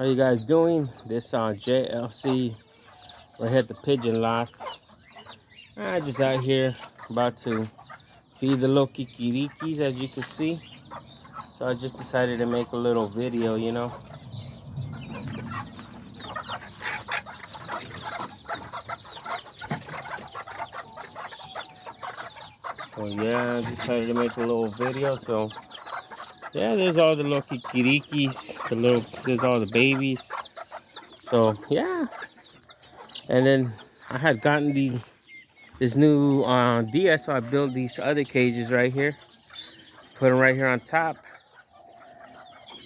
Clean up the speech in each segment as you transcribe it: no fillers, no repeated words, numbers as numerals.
How you guys doing? This JLC. We're here at the Pigeon Loft. I just out here about to feed the little kikirikis, as you can see. So I just decided to make a little video, you know. So yeah, I decided to make a little video. So yeah, there's all the little kikirikis, there's all the babies. So yeah, and then I had gotten this new DS, so I built these other cages right here. Put them right here on top.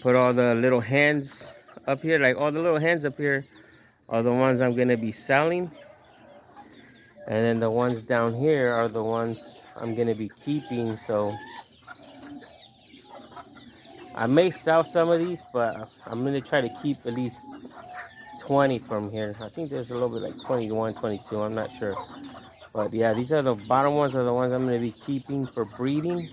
Put all the little hens up here. Like all the little hens up here are the ones I'm gonna be selling. And then the ones down here are the ones I'm gonna be keeping. So I may sell some of these, but I'm gonna try to keep at least 20 from here. I think there's a little bit like 21, 22, I'm not sure. But yeah, these are the bottom ones are the ones I'm gonna be keeping for breeding.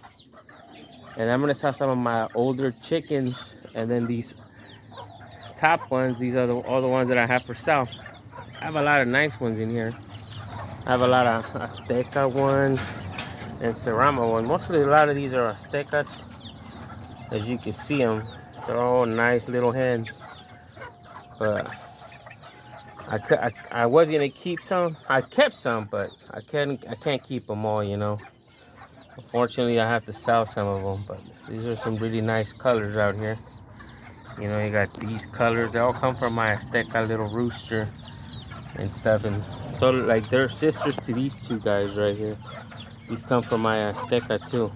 And I'm gonna sell some of my older chickens, and then these top ones, these are all the ones that I have for sale. I have a lot of nice ones in here. I have a lot of Azteca ones and serama ones. Mostly a lot of these are Aztecas. As you can see them, they're all nice little hens. But I was gonna keep some. I kept some, but I can't keep them all, you know. Unfortunately, I have to sell some of them. But these are some really nice colors out here. You know, you got these colors. They all come from my Azteca little rooster and stuff. And so, like, they're sisters to these two guys right here. These come from my Azteca too.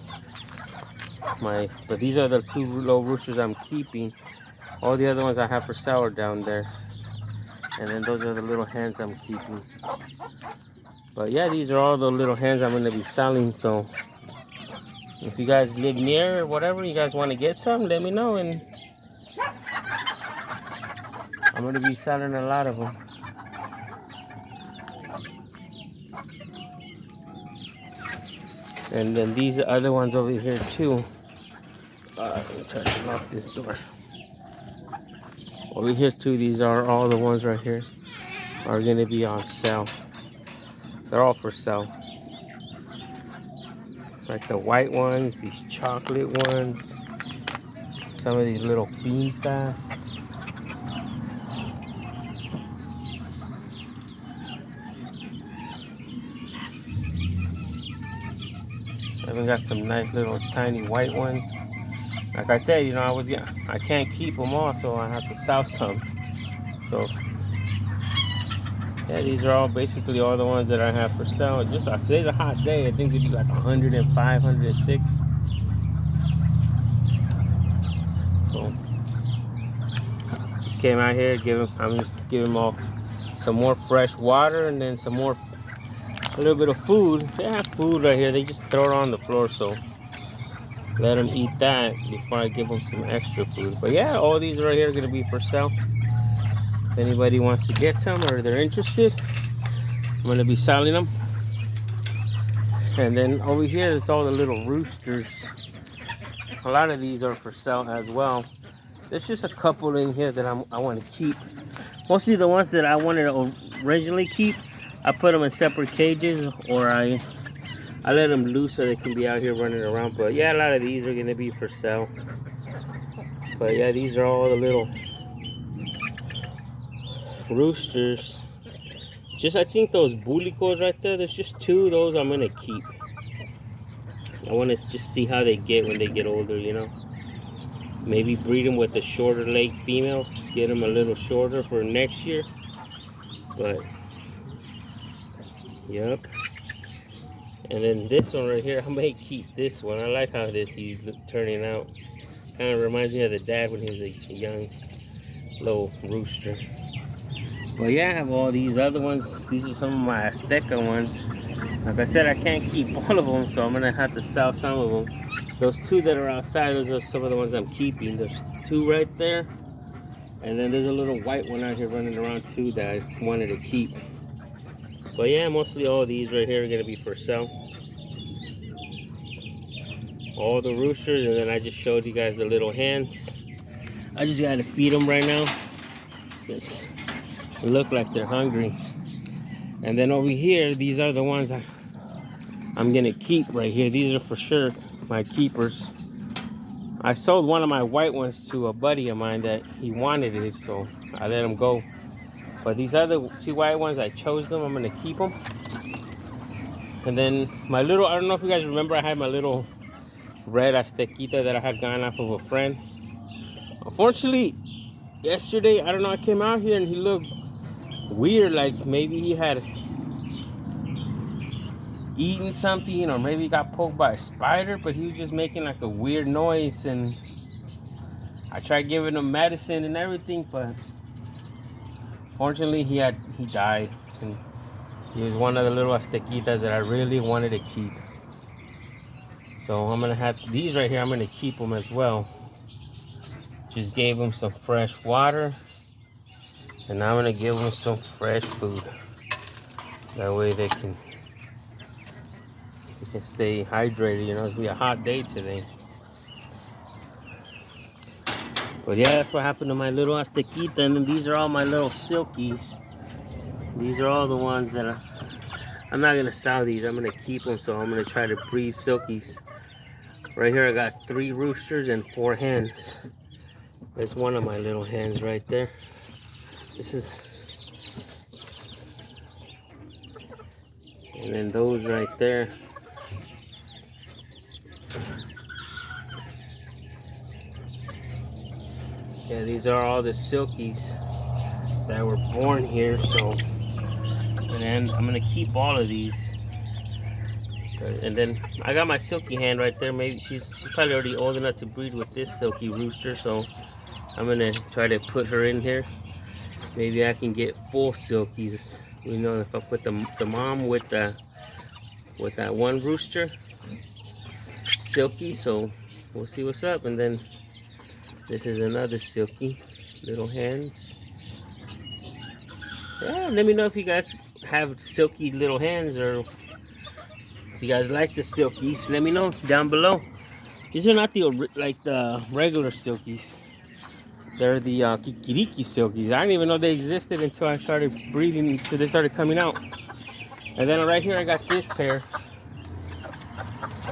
But these are the two little roosters I'm keeping. All the other ones I have for sale are down there. And then those are the little hens I'm keeping. But yeah, these are all the little hens I'm going to be selling. So if you guys live near or whatever, you guys want to get some, let me know. And I'm going to be selling a lot of them. And then these other ones over here too. Let me try to lock this door. Over here too, these are all the ones right here are going to be on sale. They're all for sale. Like the white ones, these chocolate ones, some of these little pintas. I even got some nice little tiny white ones. Like I said, you know, I can't keep them all, so I have to sell some. So yeah, these are all basically all the ones that I have for sale. Just today's a hot day. I think it'd be like 105, 106. So just came out here, I'm gonna give them all some more fresh water and then a little bit of food. They have food right here. They just throw it on the floor, so let them eat that before I give them some extra food. But yeah, all these right here are gonna be for sale. If anybody wants to get some or they're interested, I'm gonna be selling them. And then over here is all the little roosters. A lot of these are for sale as well. There's just a couple in here that I want to keep. Mostly the ones that I wanted to originally keep, I put them in separate cages, or I let them loose so they can be out here running around. But yeah, a lot of these are gonna be for sale. But yeah, these are all the little roosters. Just I think those bulicos right there, there's just two of those I'm gonna keep. I want to just see how they get when they get older, you know. Maybe breed them with a shorter leg female, get them a little shorter for next year. But yep. And then this one right here, I may keep this one. I like how he's turning out. Kind of reminds me of the dad when he was a young little rooster. But yeah, I have all these other ones. These are some of my Azteca ones. Like I said, I can't keep all of them, so I'm gonna have to sell some of them. Those two that are outside, those are some of the ones I'm keeping. There's two right there. And then there's a little white one out here running around too that I wanted to keep. But yeah, mostly all these right here are gonna be for sale. All the roosters, and then I just showed you guys the little hens. I just gotta feed them right now. Just look like they're hungry. And then over here, these are the ones I'm gonna keep right here. These are for sure my keepers. I sold one of my white ones to a buddy of mine that he wanted it, so I let him go. But these other two white ones, I chose them. I'm gonna keep them. And then my little, I don't know if you guys remember, I had my little red Aztequita that I had gotten off of a friend. Unfortunately, yesterday, I don't know, I came out here and he looked weird, like maybe he had eaten something or maybe he got poked by a spider, but he was just making like a weird noise. And I tried giving him medicine and everything, but fortunately he died. And he was one of the little Aztequitas that I really wanted to keep. So I'm gonna have these right here, I'm gonna keep them as well. Just gave them some fresh water, and I'm gonna give them some fresh food. That way they can stay hydrated. You know, it's gonna be a hot day today. But yeah, that's what happened to my little Aztequita. And then these are all my little Silkies. These are all the ones that I'm not gonna sell these. I'm gonna keep them. So I'm gonna try to breed Silkies. Right here I got 3 roosters and 4 hens. There's one of my little hens right there. This is, and then those right there. Yeah, these are all the Silkies that were born here. So, and then I'm gonna keep all of these. And then I got my Silkie hen right there. Maybe she's probably already old enough to breed with this Silkie rooster. So I'm gonna try to put her in here. Maybe I can get full Silkies. You know, if I put the mom with that one rooster Silkie. So we'll see what's up. And then this is another Silkie, little hens. Yeah, let me know if you guys have Silkie little hens, or if you guys like the Silkies. Let me know down below. These are not the regular Silkies. They're the Kikiriki Silkies. I didn't even know they existed until I started breeding, until they started coming out. And then right here I got this pair.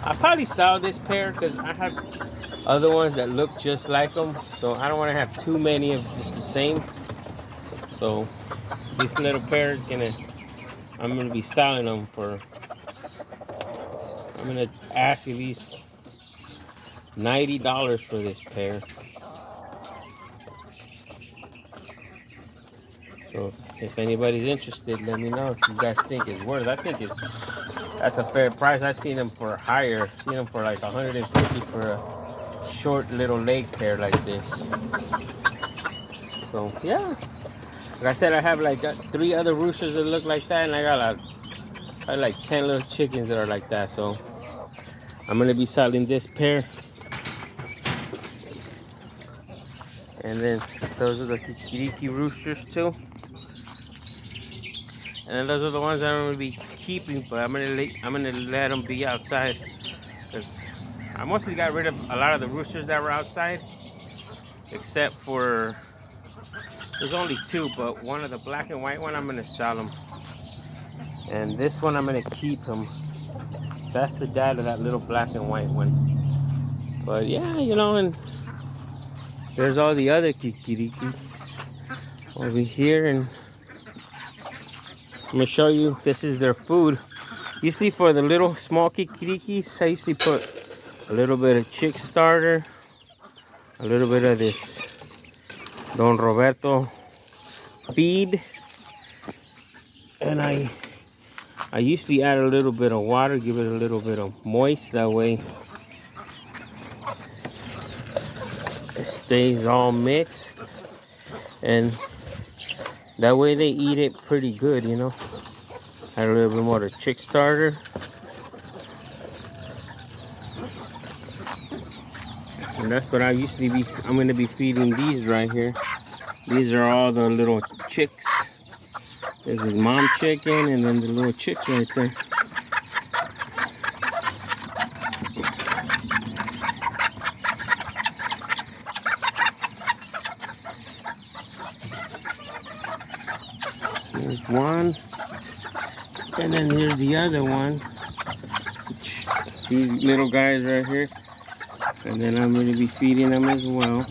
I'll probably sell this pair because I have other ones that look just like them. So I don't want to have too many of just the same. So this little pair is I'm gonna be selling them for, I'm gonna ask at least $90 for this pair. So if anybody's interested, let me know if you guys think it's worth. I think that's a fair price. I've seen them for higher. I've seen them for like 150 for a short little leg pair like this. So yeah, like I said, I have like 3 other roosters that look like that, and I got like 10 little chickens that are like that. So I'm gonna be selling this pair. And then those are the Kikiriki roosters too. And those are the ones I'm gonna be keeping, but I'm gonna let them be outside, because I mostly got rid of a lot of the roosters that were outside, except for there's only 2, but one of the black and white one I'm gonna sell them, and this one I'm gonna keep him. That's the dad of that little black and white one. But yeah, you know, and there's all the other Kikirikis over here, and I'm gonna show you, this is their food. Usually for the little small Kikirikis, I usually put a little bit of chick starter, a little bit of this Don Roberto feed, and I usually add a little bit of water, give it a little bit of moist, that way it stays all mixed, and that way they eat it pretty good, you know. Add a little bit more of chick starter. And that's what I'm gonna be feeding these right here. These are all the little chicks. This is mom chicken, and then the little chicks right there. There's one. And then here's the other one. These little guys right here. And then I'm going to be feeding them as well.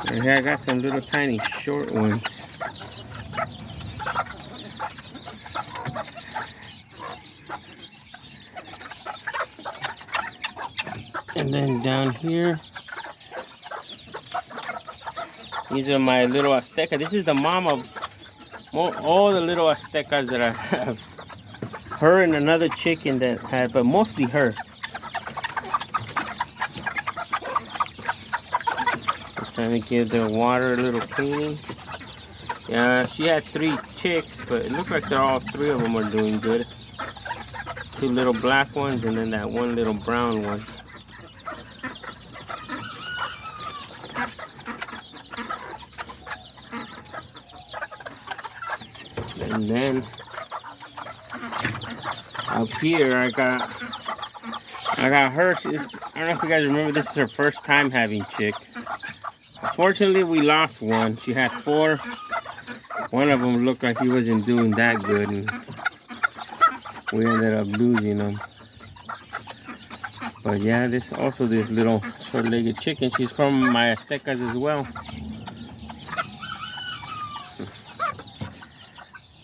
And here I got some little tiny short ones. And then down here, these are my little Azteca. This is the mom of all the little Aztecas that I have. Her and another chicken that had, but mostly her. I'm trying to give their water a little cleaning. Yeah, she had 3 chicks, but it looks like all 3 of them are doing good. 2 little black ones and then that 1 little brown one. And then up here I got her. I don't know if you guys remember, this is her first time having chicks. Unfortunately, we lost one. She had 4. One of them looked like he wasn't doing that good, and we ended up losing them. But yeah, this little short-legged chicken, she's from my Aztecas as well.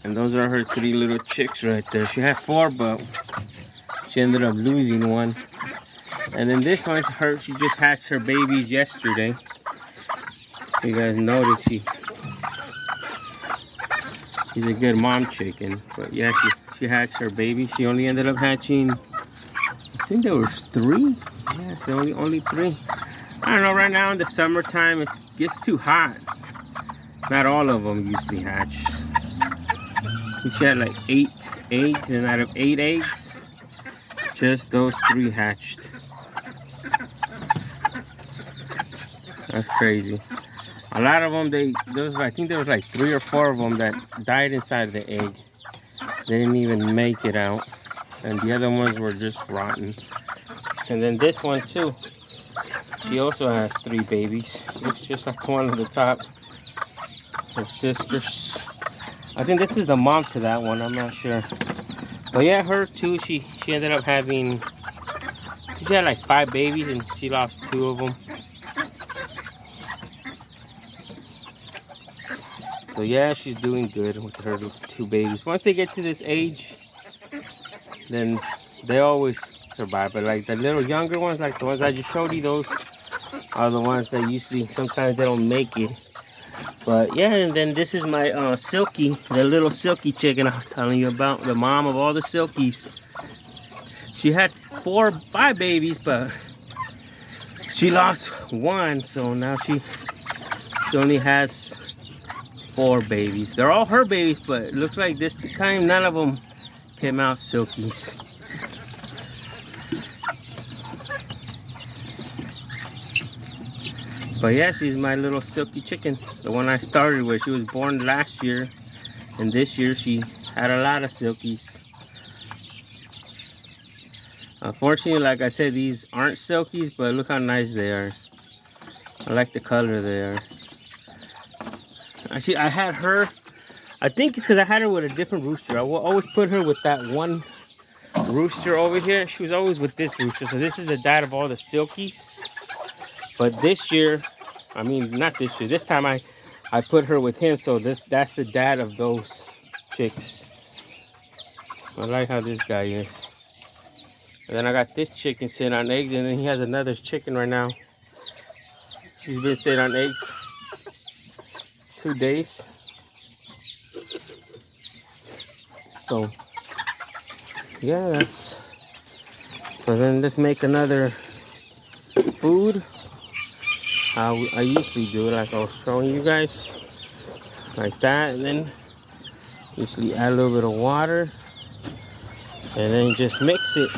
And those are her 3 little chicks right there. She had 4, but she ended up losing one. And then this one's her. She just hatched her babies yesterday. You guys noticed she's a good mom chicken. But yeah, she hatched her baby. She only ended up hatching, I think there was 3. Yeah, only 3. I don't know, right now in the summertime it gets too hot. Not all of them usually hatch. She had like 8 eggs, and out of 8 eggs, just those 3 hatched. That's crazy. A lot of them, I think there was like 3 or 4 of them that died inside the egg. They didn't even make it out, and the other ones were just rotten. And then this one too, she also has 3 babies. Looks just like one of the top, her sisters. I think this is the mom to that one, I'm not sure. But yeah, her too, she ended up having, she had like 5 babies and she lost 2 of them. So yeah, she's doing good with her 2 babies. Once they get to this age, then they always survive. But like the little younger ones, like the ones I just showed you, those are the ones that usually, sometimes they don't make it. But yeah, and then this is my Silkie, the little Silkie chicken I was telling you about, the mom of all the Silkies. She had 5 babies, but she lost 1, so now she only has 4 babies. They're all her babies, but it looks like this time none of them came out Silkies. But yeah, she's my little Silkie chicken, the one I started with. She was born last year, and this year she had a lot of Silkies. Unfortunately, like I said, these aren't Silkies, but look how nice they are. I like the color they are. Actually, I had her, I think it's because I had her with a different rooster. I will always put her with that one rooster over here. She was always with this rooster. So this is the dad of all the Silkies. But this year, I mean, not this year, this time I put her with him. So that's the dad of those chicks. I like how this guy is. And then I got this chicken sitting on eggs, and then he has another chicken right now. She's been sitting on eggs 2 days. So yeah, that's, so then let's make another food. I usually do it like I was showing you guys, like that, and then usually add a little bit of water and then just mix it.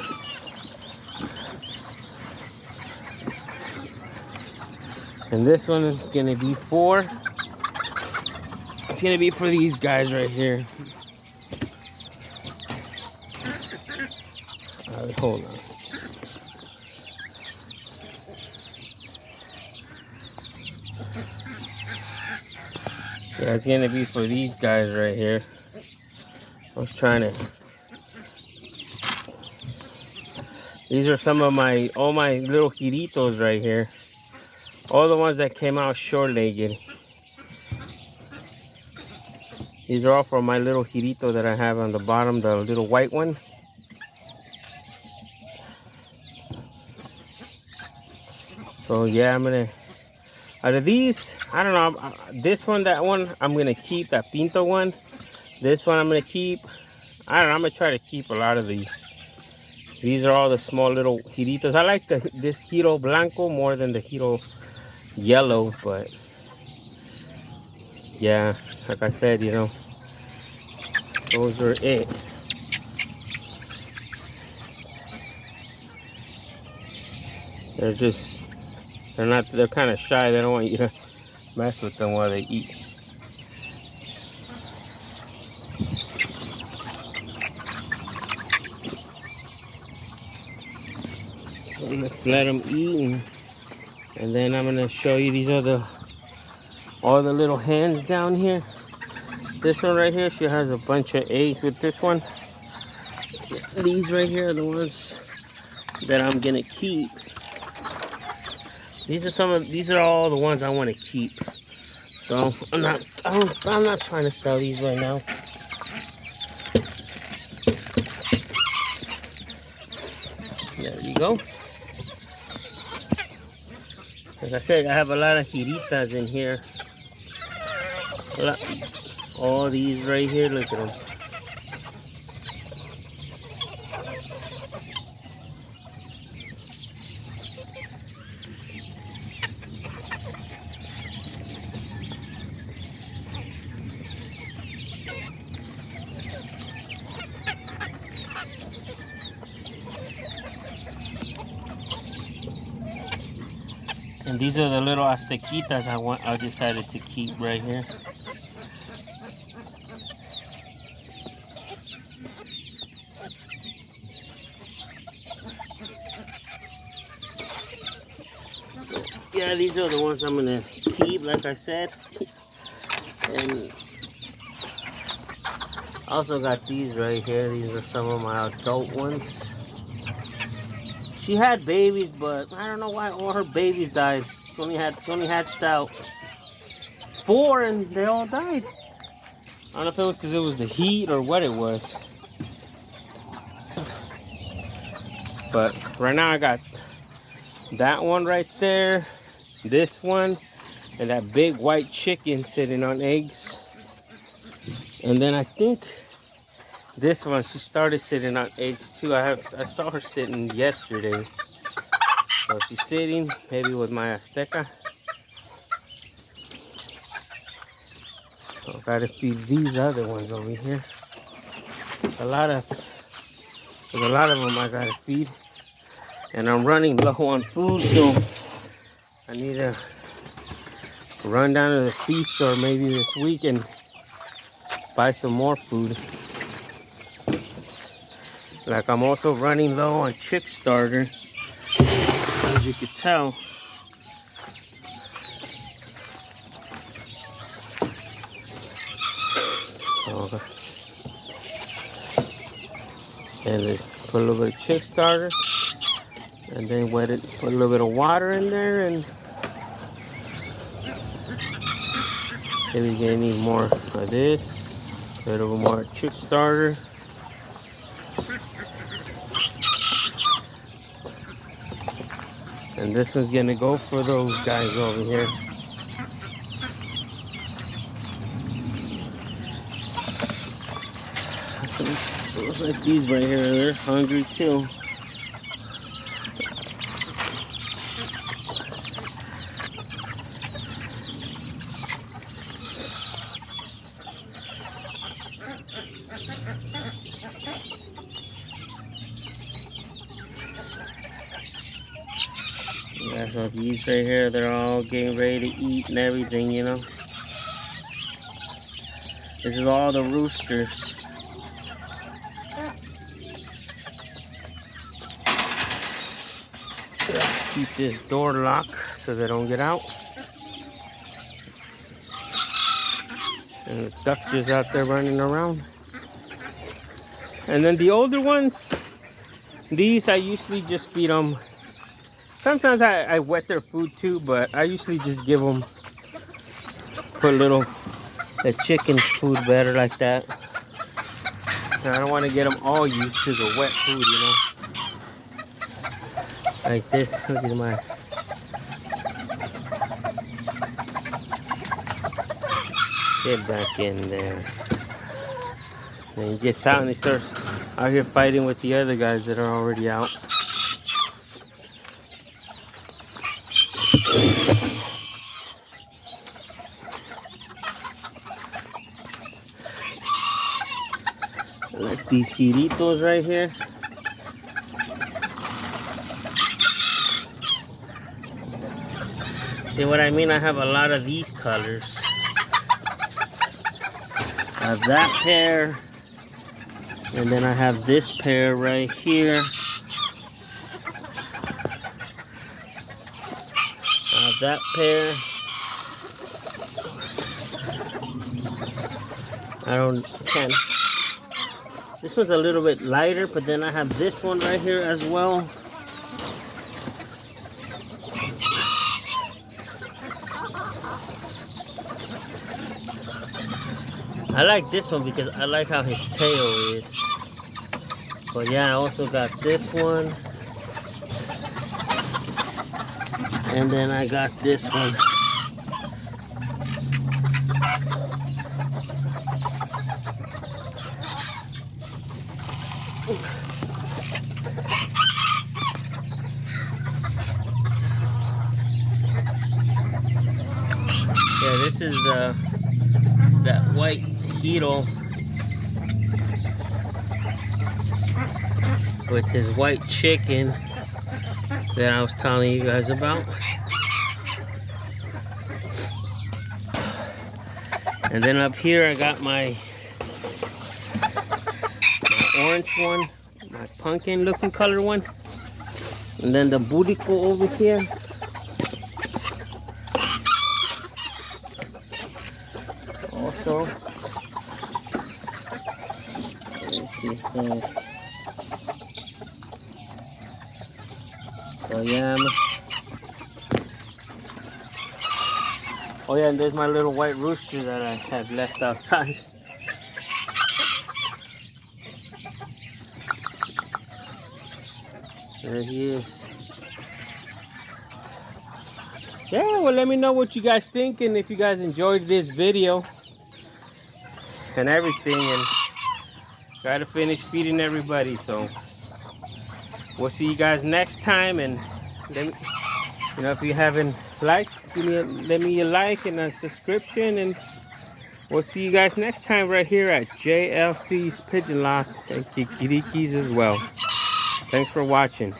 And this one is gonna be for, it's gonna be for these guys right here. Hold on. Yeah, it's gonna be for these guys right here. I was trying to. These are some of all my little giritos right here. All the ones that came out short-legged. These are all for my little girito that I have on the bottom, the little white one. So yeah, I'm gonna, out of these, I don't know, this one, that one, I'm gonna keep, that pinto one. This one I'm gonna keep. I don't know, I'm gonna try to keep a lot of these. These are all the small little giritos. I like this giro blanco more than the giro yellow, but yeah, like I said, you know, those are it. They're kind of shy. They don't want you to mess with them while they eat. So let's let them eat, and then I'm gonna show you, these are all the little hens down here. This one right here, she has a bunch of eggs with this one. These right here are the ones that I'm gonna keep. These are all the ones I want to keep. So I'm not trying to sell these right now. There you go. Like I said, I have a lot of giritas in here. All these right here, look at them. And these are the little Aztecitas I decided to keep right here. So yeah, these are the ones I'm gonna keep, like I said. And I also got these right here. These are some of my adult ones. She had babies, but I don't know why all her babies died. She only hatched out 4 and they all died. I don't know if it was because it was the heat or what it was. But right now I got that one right there, this one, and that big white chicken sitting on eggs. And then I think this one, she started sitting on eggs too. I saw her sitting yesterday. So she's sitting maybe with my Azteca. So I gotta feed these other ones over here. There's a lot of them I gotta feed. And I'm running low on food, so I need to run down to the feed store maybe this week and buy some more food. Like, I'm also running low on chick starter, as you could tell. Okay. And just put a little bit of chick starter, and then put a little bit of water in there, and maybe you're gonna need more of this, a little bit more chick starter. And this one's gonna go for those guys over here. Looks like these right here, they're hungry too. Yeah, so these right here, they're all getting ready to eat and everything, you know. This is all the roosters. Keep this door locked so they don't get out. And the ducks just out there running around. And then the older ones, these I usually just feed them. Sometimes I wet their food too, but I usually just give them, put a little the chicken food better like that. And I don't want to get them all used to the wet food, you know. Like this, look at my. Get back in there. And he gets out and he starts out here fighting with the other guys that are already out. Like these giritos right here. See what I mean? I have a lot of these colors. I have that pair, and then I have this pair right here. I have that pair. Can't. This one's a little bit lighter, but then I have this one right here as well. I like this one because I like how his tail is. But yeah, I also got this one. And then I got this one. Yeah, this is that white beetle with his white chicken that I was telling you guys about. And then up here I got my orange one, my pumpkin looking color one. And then the burico over here. Also, let's see here. So yeah, oh yeah, and there's my little white rooster that I had left outside. There he is. Yeah, well, let me know what you guys think and if you guys enjoyed this video and everything, and try to finish feeding everybody. So we'll see you guys next time, and let me, you know, if you haven't liked, let me a like and a subscription, and we'll see you guys next time right here at JLC's Pigeon Loft and Kikirikis as well. Thanks for watching.